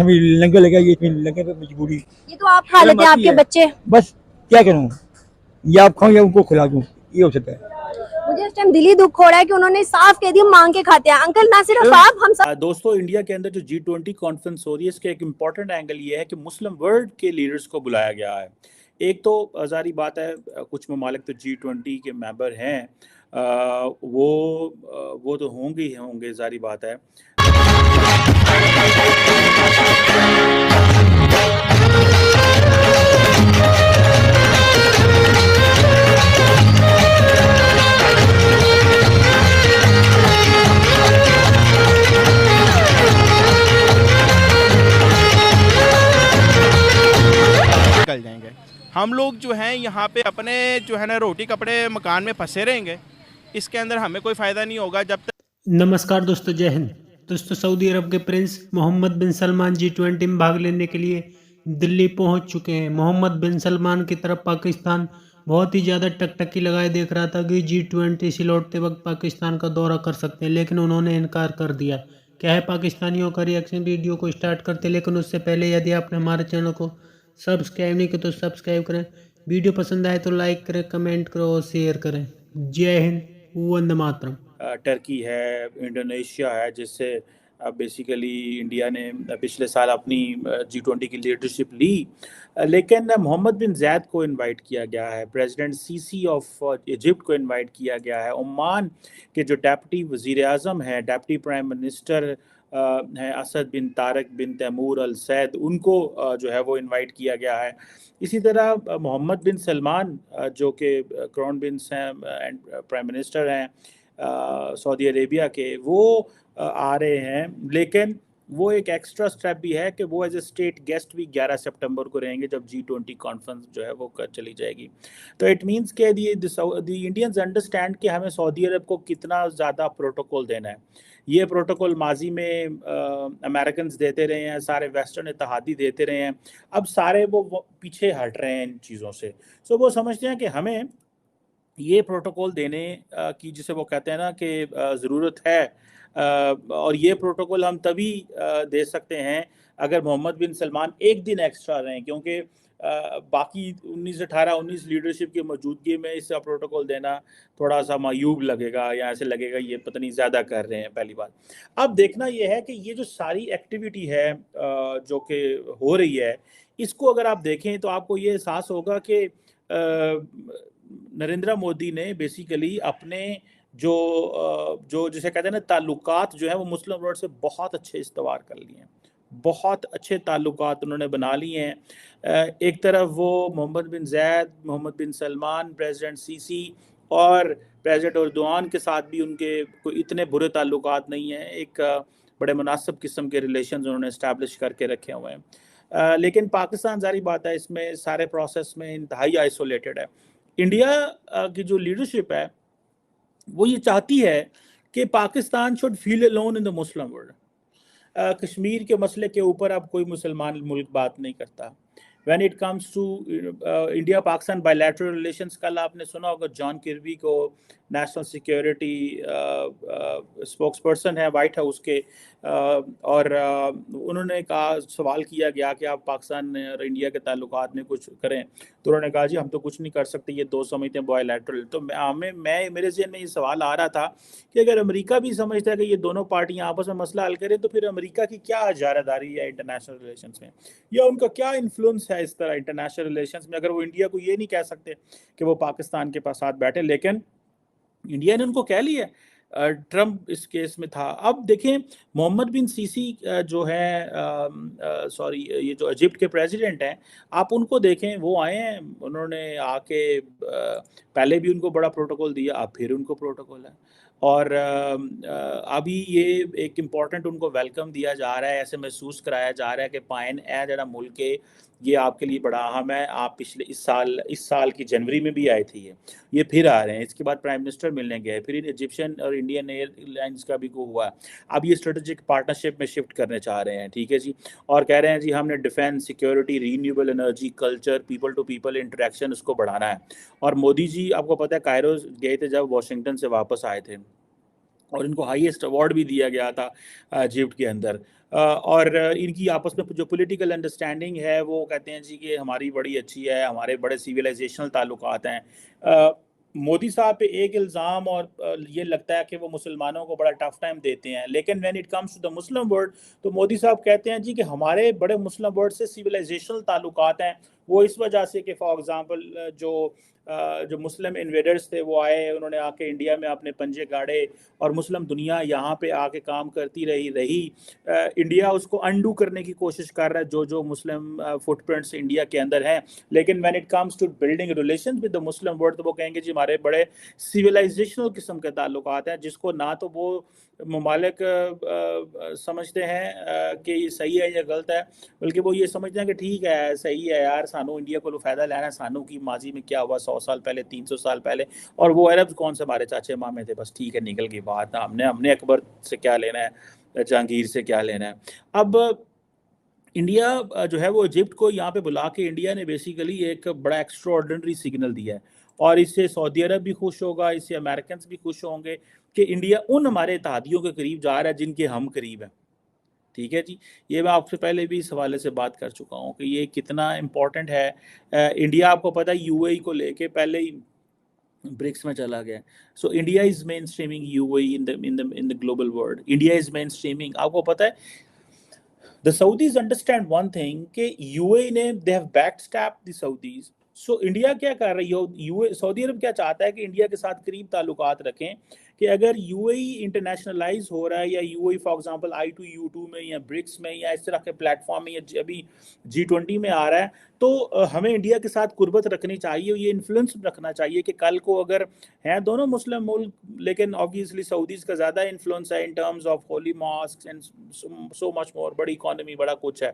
में लंगर लगा, ये इसमें लंगर पे मजबूरी। ये तो आप खा लेते हैं, आपके बच्चे। बस क्या करूँ, या आप खाऊं या उनको खिला दूं, ये हो सकता है। मुझे इस टाइम दिल ही दुख हो रहा है कि उन्होंने साफ कह दिया मांग के खाते हैं। अंकल ना सिर्फ आप, हम सब। दोस्तों, इंडिया के अंदर जो G20 कॉन्फ्रेंस हो रही है, इसका एक इम्पॉर्टेंट एंगल ये है कि मुस्लिम वर्ल्ड के लीडर्स को बुलाया गया है। एक तो जारी बात है, कुछ ममालिक तो G20 के मेंबर हैं, वो तो होंगे ही होंगे, जारी बात है। निकल जाएंगे। हम लोग जो हैं यहाँ पे अपने जो है ना रोटी कपड़े मकान में फंसे रहेंगे, इसके अंदर हमें कोई फ़ायदा नहीं होगा जब तक। नमस्कार दोस्तों, जय हिंद। दोस्तों, सऊदी अरब के प्रिंस मोहम्मद बिन सलमान G20 में भाग लेने के लिए दिल्ली पहुंच चुके हैं। मोहम्मद बिन सलमान की तरफ पाकिस्तान बहुत ही ज़्यादा टकटकी लगाए देख रहा था कि G20 से लौटते वक्त पाकिस्तान का दौरा कर सकते हैं, लेकिन उन्होंने इनकार कर दिया। क्या है पाकिस्तानियों का रिएक्शन, वीडियो को स्टार्ट करते, लेकिन उससे पहले यदि आपने हमारे चैनल को सब्सक्राइब नहीं किया तो सब्सक्राइब करें। वीडियो पसंद आए तो लाइक करें, कमेंट करो और शेयर करें। जय हिंद, वंदे मातरम। टर्की है, इंडोनेशिया है, जिससे बेसिकली इंडिया ने पिछले साल अपनी G20 की लीडरशिप ली, लेकिन मोहम्मद बिन ज़ायद को इनवाइट किया गया है, प्रेसिडेंट सीसी ऑफ इजिप्ट को इनवाइट किया गया है, ओमान के जो डेप्टी वज़ीर आज़म हैं, डेप्टी प्राइम मिनिस्टर हैं असद बिन तारक बिन तैमूर अल सैद, उनको जो है वो इनवाइट किया गया है। इसी तरह मोहम्मद बिन सलमान जो कि क्राउन प्रिंस हैं एंड प्राइम मिनिस्टर हैं सऊदी अरेबिया के, वो आ रहे हैं, लेकिन वो एक एक्स्ट्रा स्टेप भी है कि वो एज ए स्टेट गेस्ट भी 11 सितंबर को रहेंगे जब G20 कॉन्फ्रेंस जो है वो चली जाएगी। तो इट मींस के द इंडियंस अंडरस्टैंड कि हमें सऊदी अरब को कितना ज़्यादा प्रोटोकॉल देना है। ये प्रोटोकॉल माजी में अमेरिकन देते रहे हैं, सारे वेस्टर्न इत्तेहादी देते रहे हैं, अब सारे वो पीछे हट रहे हैं इन चीज़ों से। सो वो समझते हैं कि हमें ये प्रोटोकॉल देने की, जिसे वो कहते हैं ना कि ज़रूरत है, और ये प्रोटोकॉल हम तभी दे सकते हैं अगर मोहम्मद बिन सलमान एक दिन एक्स्ट्रा रहें, क्योंकि बाकी 19 लीडरशिप की मौजूदगी में इसका प्रोटोकॉल देना थोड़ा सा मायूब लगेगा, या ऐसे लगेगा ये पता नहीं ज़्यादा कर रहे हैं। पहली बात, अब देखना ये है कि ये जो सारी एक्टिविटी है जो कि हो रही है, इसको अगर आप देखें तो आपको ये एहसास होगा कि नरेंद्र मोदी ने बेसिकली अपने जो जिसे कहते हैं ना ताल्लुकात जो है वो मुस्लिम वर्ल्ड से बहुत अच्छे इस्तवार कर लिए हैं, बहुत अच्छे ताल्लुकात उन्होंने बना लिए हैं। एक तरफ वो मोहम्मद बिन ज़ायद, मोहम्मद बिन सलमान, प्रेसिडेंट सीसी और प्रेसिडेंट एर्दोआन के साथ भी उनके कोई इतने बुरे ताल्लुकात नहीं हैं, एक बड़े मुनासिब किस्म के रिलेशंस उन्होंने इस्टेब्लिश करके रखे हुए हैं। लेकिन पाकिस्तान, जारी बात है, इसमें सारे प्रोसेस में इंतहाई आइसोलेटेड है। इंडिया की जो लीडरशिप है वो ये चाहती है कि Pakistan should feel alone in the Muslim world. Kashmir के मसले के ऊपर अब कोई मुसलमान मुल्क बात नहीं करता। When it comes to India Pakistan bilateral relations, कल आपने सुना होगा जॉन किर्बी को, नेशनल सिक्योरिटी स्पोक्स पर्सन है वाइट हाउस के, और उन्होंने कहा, सवाल किया गया कि आप पाकिस्तान और इंडिया के ताल्लुकात में कुछ करें, तो उन्होंने कहा जी हम तो कुछ नहीं कर सकते, ये दो समझते हैं बायलैटरल। तो मेरे ज़हन में ये सवाल आ रहा था कि अगर अमेरिका भी समझता है कि ये दोनों पार्टियां आपस में मसला हल करें, तो फिर अमेरिका की क्या इजारादारी है इंटरनेशनल रिलेशंस में, या उनका क्या इन्फ्लुएंस है इस तरह इंटरनेशनल रिलेशंस में, अगर वो इंडिया को ये नहीं कह सकते कि वो पाकिस्तान के पास साथ बैठे। लेकिन इंडिया ने उनको कह लिया। ट्रम्प इस केस में था। अब देखें, मोहम्मद बिन सीसी जो है, सॉरी, ये जो इजिप्ट के प्रेसिडेंट हैं, आप उनको देखें, वो आए हैं, उन्होंने आके पहले भी उनको बड़ा प्रोटोकॉल दिया, अब फिर उनको प्रोटोकॉल है, और अभी ये एक इम्पॉर्टेंट उनको वेलकम दिया जा रहा है, ऐसे महसूस कराया जा रहा है कि पाइन है जरा मुल्क है, ये आपके लिए बड़ा अहम है। आप पिछले इस साल की जनवरी में भी आए थे, ये फिर आ रहे हैं। इसके बाद प्राइम मिनिस्टर मिलने गए, फिर इजिप्शियन और इंडियन एयरलाइंस का भी को हुआ। अब ये स्ट्रेटेजिक पार्टनरशिप में शिफ्ट करने चाह रहे हैं, ठीक है जी, और कह रहे हैं जी हमने defence, security, renewable energy, culture, people to people interaction, उसको बढ़ाना है। और मोदी जी, आपको पता है, कायरो गए थे जब वाशिंगटन से वापस आए थे, और इनको हाईएस्ट अवार्ड भी दिया गया था इजिप्ट के अंदर। और इनकी आपस में जो पॉलिटिकल अंडरस्टैंडिंग है वो कहते हैं जी कि हमारी बड़ी अच्छी है, हमारे बड़े सिविलाइजेशनल ताल्लुकात हैं। मोदी साहब पे एक इल्ज़ाम और ये लगता है कि वो मुसलमानों को बड़ा टफ टाइम देते हैं, लेकिन when it comes to the Muslim world तो मोदी साहब कहते हैं जी कि हमारे बड़े मुस्लिम वर्ल्ड से सिविलाइजेशनल ताल्लुकात हैं। वो इस वजह से कि फॉर एग्जांपल जो मुस्लिम इन्वेडर्स थे वो आए, उन्होंने आके इंडिया में अपने पंजे गाड़े और मुस्लिम दुनिया यहाँ पे आके काम करती रही। इंडिया उसको अंडू करने की कोशिश कर रहा है जो जो मुस्लिम फुटप्रिंट्स इंडिया के अंदर हैं, लेकिन when it comes to building relation with the Muslim world तो वो कहेंगे जी हमारे बड़े सिविलाइजेशनल किस्म के ताल्लुकात हैं, जिसको ना तो वो ममालिक समझते हैं कि ये सही है या गलत है, बल्कि वो ये समझते हैं कि ठीक है सही है यार, सानू इंडिया को फ़ायदा लेना है, सानू की माजी में क्या हुआ 100 साल पहले 300 साल पहले, और वो अरब कौन से हमारे चाचे मामे थे, बस ठीक है निकल गई बात, हमने अकबर से क्या लेना है, जहांगीर से क्या लेना है। अब इंडिया जो है वो इजिप्ट को यहाँ पे बुला के इंडिया ने बेसिकली एक बड़ा एक्स्ट्राऑर्डिनरी सिग्नल दिया है, और इससे सऊदी अरब भी खुश होगा, इससे अमेरिकन भी खुश होंगे कि इंडिया उन हमारे इत्तेहादियों के करीब जा रहा है जिनके हम करीब हैं। ठीक है जी, ये मैं आपसे पहले भी इस हवाले से बात कर चुका हूँ कि ये कितना इम्पोर्टेंट है। इंडिया आपको पता है यूएई को लेके पहले ही ब्रिक्स में चला गया। So India is mainstreaming UAE in the global world. India is mainstreaming, आपको पता है the Saudis understand one thing कि यूएई ने they have backstabbed the Saudis. So India क्या कर रही है, सऊदी अरब क्या चाहता है कि इंडिया के साथ करीब ताल्लुकात रखें कि अगर यूएई इंटरनेशनलाइज हो रहा है या यूएई फॉर एग्जांपल I2U2 में या ब्रिक्स में या इस तरह के प्लेटफॉर्म में या अभी G20 में आ रहा है, तो हमें इंडिया के साथ कुर्बत रखनी चाहिए, ये इन्फ्लुएंस रखना चाहिए कि कल को अगर हैं दोनों मुस्लिम मुल्क, लेकिन ऑब्वियसली सऊदीज़ का ज़्यादा इन्फ्लुएंस है in terms of Holi mosque and so much more, बड़ी इकॉनमी, बड़ा कुछ है।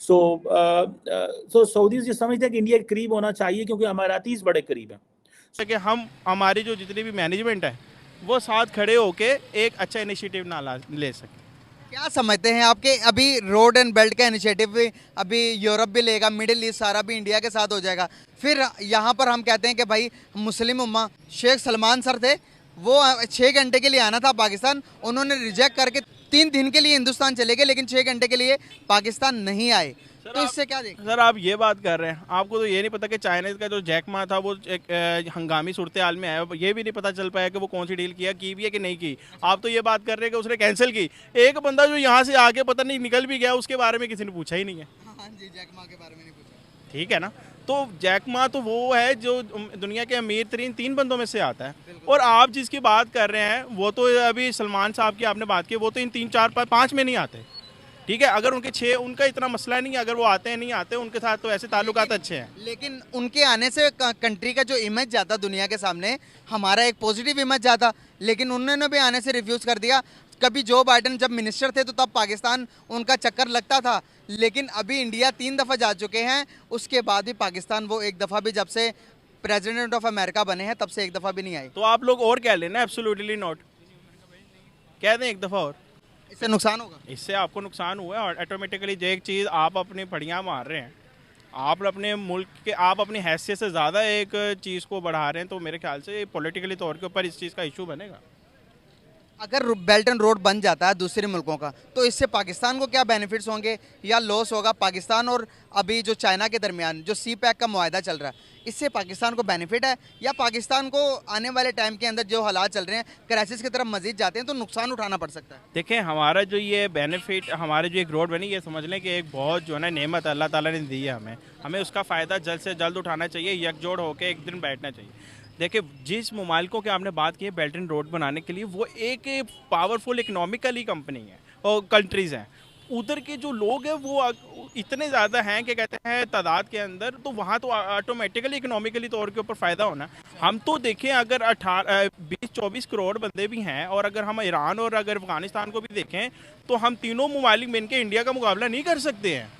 सो सऊदीज़ ये समझते हैं कि इंडिया के करीब होना चाहिए क्योंकि अमारातीज़ बड़े करीब हैं। कि हम हमारी जो जितनी भी मैनेजमेंट है वो साथ खड़े होके एक अच्छा इनिशिएटिव ना ले सके। क्या समझते हैं आपके अभी रोड एंड बेल्ट का इनिशिएटिव भी अभी यूरोप भी लेगा, मिडिल ईस्ट सारा भी इंडिया के साथ हो जाएगा, फिर यहाँ पर हम कहते हैं कि भाई मुस्लिम उम्मा, शेख सलमान सर थे वो 6 घंटे के लिए आना था पाकिस्तान, उन्होंने रिजेक्ट करके 3 दिन के लिए हिंदुस्तान चले गए, लेकिन 6 घंटे के लिए पाकिस्तान नहीं आए। तो इससे क्या देखें? सर आप ये बात कर रहे हैं, आपको तो ये नहीं पता कि चाइना का जो जैक मा था वो एक हंगामी सूरत हाल में आया, ये भी नहीं पता चल पाया कि वो कौन सी डील की भी है कि नहीं की। आप तो ये बात कर रहे हैं कि उसने कैंसिल की, एक बंदा जो यहाँ से आगे पता नहीं निकल भी गया उसके बारे में किसी ने पूछा ही नहीं है। हाँ जी, जैक मा के बारे में नहीं पूछा। ठीक है ना, तो जैक मा तो वो है जो दुनिया के अमीर तरीन 3 बंदों में से आता है, और आप जिसकी बात कर रहे हैं वो तो अभी सलमान साहब की आपने बात की, वो तो इन 3, 4, 5 में नहीं आते। ठीक है, अगर उनके 6 उनका इतना मसला नहीं है, अगर वो आते हैं नहीं आते उनके साथ तो ऐसे ताल्लुकात अच्छे हैं। लेकिन उनके आने से कंट्री का जो इमेज जाता दुनिया के सामने, हमारा एक पॉजिटिव इमेज जाता, लेकिन उन्होंने भी आने से रिफ्यूज़ कर दिया। कभी जो बाइडन जब मिनिस्टर थे तो तब पाकिस्तान उनका चक्कर लगता था, लेकिन अभी इंडिया 3 दफ़ा जा चुके हैं, उसके बाद भी पाकिस्तान वो एक दफ़ा भी जब से प्रेसिडेंट ऑफ अमेरिका बने हैं तब से एक दफ़ा भी नहीं आए। तो आप लोग और कह लेना एब्सोल्युटली नॉट, कह दें एक दफ़ा और, इससे नुकसान होगा। इससे आपको नुकसान हुआ है। और ऑटोमेटिकली जो एक चीज़ आप अपनी फड़ियाँ मार रहे हैं, आप अपने मुल्क के, आप अपनी हैसियत से ज़्यादा एक चीज़ को बढ़ा रहे हैं, तो मेरे ख्याल से पॉलिटिकली तौर के ऊपर इस चीज़ का इशू बनेगा। अगर बेल्ट एंड रोड बन जाता है दूसरे मुल्कों का, तो इससे पाकिस्तान को क्या बेनिफिट्स होंगे या लॉस होगा? पाकिस्तान और अभी जो चाइना के दरमियान जो CPEC का मुआहदा चल रहा है, इससे पाकिस्तान को बेनिफिट है या पाकिस्तान को आने वाले टाइम के अंदर जो हालात चल रहे हैं क्राइसिस की तरफ मजीद जाते हैं तो नुकसान उठाना पड़ सकता है? देखें, हमारा जो ये बेनिफिट, हमारे जो एक रोड बनी, ये समझ लें कि एक बहुत जो है ना नेमत अल्लाह ताला ने दी है हमें उसका फ़ायदा जल्द से जल्द उठाना चाहिए, यकजोड़ होकर एक दिन बैठना चाहिए। देखिए, जिस मुमालिकों की आपने बात की है बेल्ट एंड रोड बनाने के लिए, वो एक पावरफुल इकनॉमिकली कंपनी है और कंट्रीज़ हैं, उधर के जो लोग हैं वो इतने ज़्यादा हैं कि कहते हैं तादाद के अंदर, तो वहाँ तो ऑटोमेटिकली इकोनॉमिकली तौर के ऊपर फ़ायदा होना। हम तो देखें अगर 20-24 करोड़ बंदे भी हैं, और अगर हम ईरान और अगर अफ़गानिस्तान को भी देखें तो हम तीनों मुमालिक मिल के इंडिया का मुकाबला नहीं कर सकते हैं।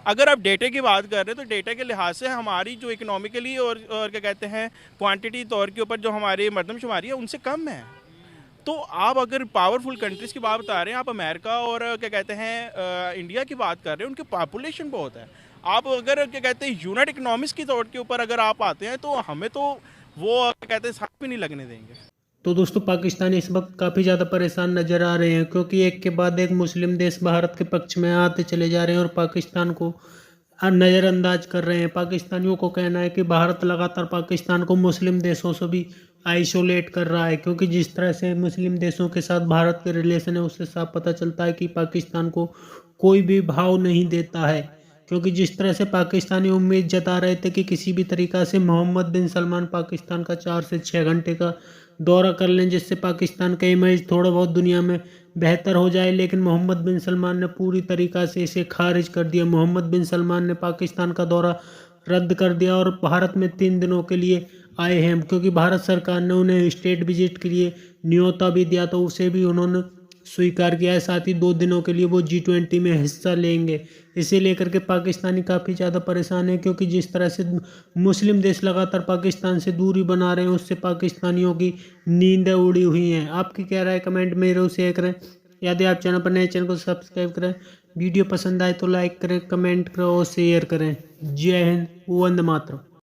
अगर आप डेटा की बात कर रहे हैं तो डेटा के लिहाज से हमारी जो इकोनॉमिकली और क्या कहते हैं क्वांटिटी तौर के ऊपर जो हमारी मरदमशुमारी है उनसे कम है। तो आप अगर पावरफुल कंट्रीज़ की बात बता रहे हैं, आप अमेरिका और क्या कहते हैं इंडिया की बात कर रहे हैं, उनकी पॉपुलेशन बहुत है। आप अगर क्या कहते हैं यूनाइट इकनॉमिक्स की तौर के ऊपर अगर आप आते हैं तो हमें तो वो क्या कहते हैं साथ भी नहीं लगने देंगे। तो दोस्तों पाकिस्तान इस वक्त काफ़ी ज़्यादा परेशान नज़र आ रहे हैं, क्योंकि एक के बाद एक मुस्लिम देश भारत के पक्ष में आते चले जा रहे हैं और पाकिस्तान को नज़रअंदाज कर रहे हैं। पाकिस्तानियों को कहना है कि भारत लगातार पाकिस्तान को मुस्लिम देशों से भी आइसोलेट कर रहा है, क्योंकि जिस तरह से मुस्लिम देशों के साथ भारत के रिलेशन है उससे साफ पता चलता है कि पाकिस्तान को कोई भी भाव नहीं देता है। क्योंकि जिस तरह से पाकिस्तानी उम्मीद जता रहे थे कि किसी भी तरीक़ा से मोहम्मद बिन सलमान पाकिस्तान का 4 से 6 घंटे का दौरा कर लें, जिससे पाकिस्तान का इमेज थोड़ा बहुत दुनिया में बेहतर हो जाए, लेकिन मोहम्मद बिन सलमान ने पूरी तरीक़ा से इसे खारिज कर दिया। मोहम्मद बिन सलमान ने पाकिस्तान का दौरा रद्द कर दिया और भारत में 3 दिनों के लिए आए हैं, क्योंकि भारत सरकार ने उन्हें स्टेट विजिट के लिए न्योता भी दिया, तो उसे भी उन्होंने स्वीकार किया है। साथ ही 2 दिनों के लिए वो G20 में हिस्सा लेंगे। इसे लेकर के पाकिस्तानी काफ़ी ज़्यादा परेशान है, क्योंकि जिस तरह से मुस्लिम देश लगातार पाकिस्तान से दूरी बना रहे हैं उससे पाकिस्तानियों की नींद उड़ी हुई हैं। आपकी क्या राय कमेंट में ज़रूर शेयर करें। यदि आप चैनल पर नए, चैनल को सब्सक्राइब करें। वीडियो पसंद आए तो लाइक करें, कमेंट करें और शेयर करें। जय हिंद, वंदे मातरम।